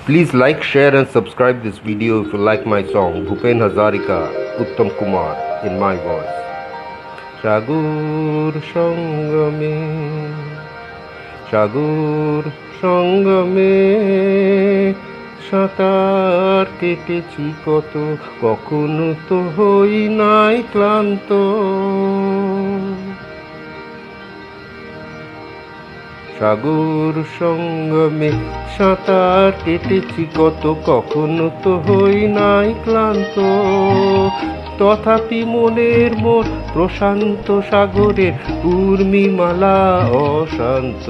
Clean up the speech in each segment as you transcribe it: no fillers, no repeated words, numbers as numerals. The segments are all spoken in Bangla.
Please like, share and subscribe this video if you like my song Bhupen Hazarika, Uttam Kumar in my voice. সাগর সঙ্গমে সাগর সঙ্গমে সাঁতার কেটেছি কত, কখনো তো হই নাই ক্লান্ত। সাগর সঙ্গমে সাঁতার কেটেছি কত, কখনো তো হই নাই ক্লান্ত। তথাপি মনের মোর প্রশান্ত সাগরের উর্মিমালা অশান্ত।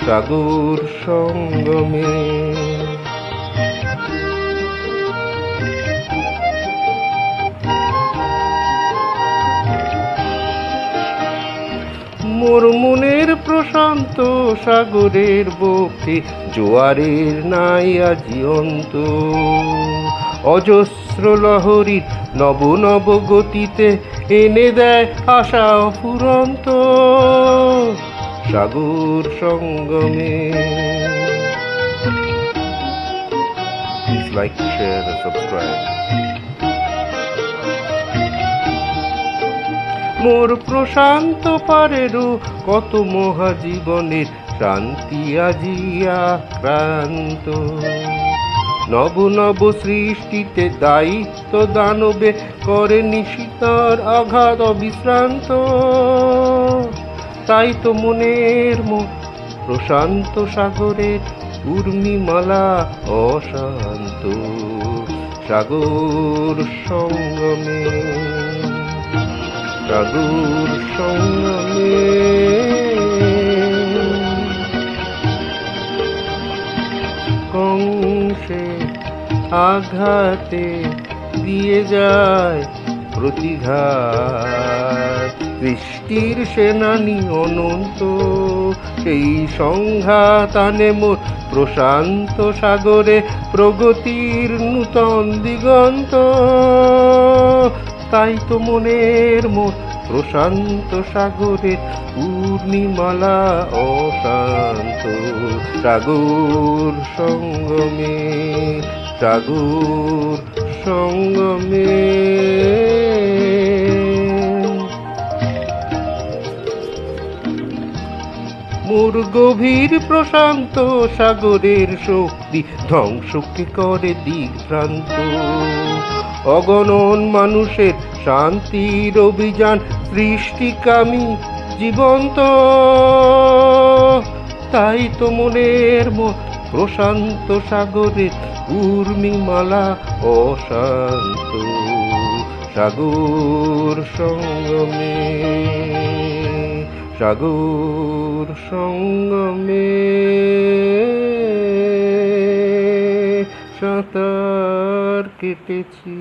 সাগর সঙ্গমে মোর মনের প্রশান্ত সাগরের বক্ষে জোয়ারের নাই আজি অন্ত। অজস্র লহরীর নব নব গতিতে এনে দেয় আশা অফুরন্ত। সাগর সঙ্গমে। Please like, share and subscribe. মোর প্রশান্ত পারেরও কত মহাজীবনের শান্তি আজি আক্রান্ত। নব নব সৃষ্টিতে দায়িত্ব দানবে করে নিশিতার আঘাত অবিশ্রান্ত। তাই তো মনের মোর প্রশান্ত সাগরের উর্মিমালা অশান্ত। সাগর সঙ্গমে সাগর সঙ্গমে কংসে আঘাতে দিয়ে যায় প্রতিঘাত। সৃষ্টির সেনানী অনন্ত, সেই সংঘাত আনে মোর প্রশান্ত সাগরে প্রগতির নূতন দিগন্ত। তাই তো মনের মোর প্রশান্ত সাগরের পূর্ণিমালা অশান্ত। সাগর সঙ্গমে সাগর সঙ্গমে। মোর গভীর প্রশান্ত সাগরের শক্তি ধ্বংসকে করে দিগ্ভ্রান্ত। অগণন মানুষের শান্তির অভিযান সৃষ্টিকামী জীবন্ত। তাই তো মনের মোর প্রশান্ত সাগরের উর্মিমালা অশান্ত। সাগর সঙ্গমে সাগর সঙ্গমে সাঁতার কেটেছি।